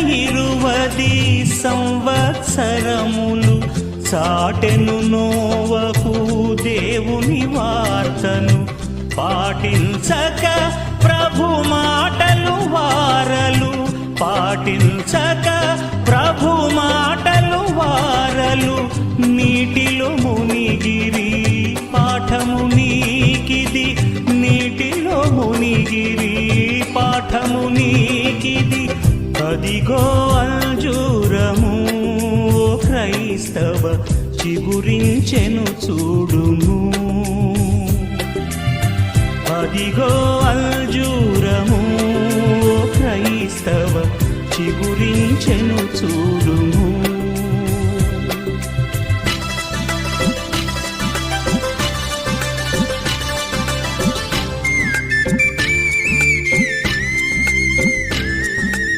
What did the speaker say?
20 సంవత్సరములు చాటెను నోవహు దేవుని వార్తను పాటించక ప్రభు మాటలు వారలు పాటించక ప్రభు మాటలు వారలు నీటిలో మునిగిరి పాఠము నీకిది నీటిలో మునిగిరి పాఠము నీకిది అదిగో అంజూరము ఓ క్రైస్తవ చిగురించెను చూడుము అదిగో అంజూరము ఓ క్రైస్తవ చిగురించెను చూడుము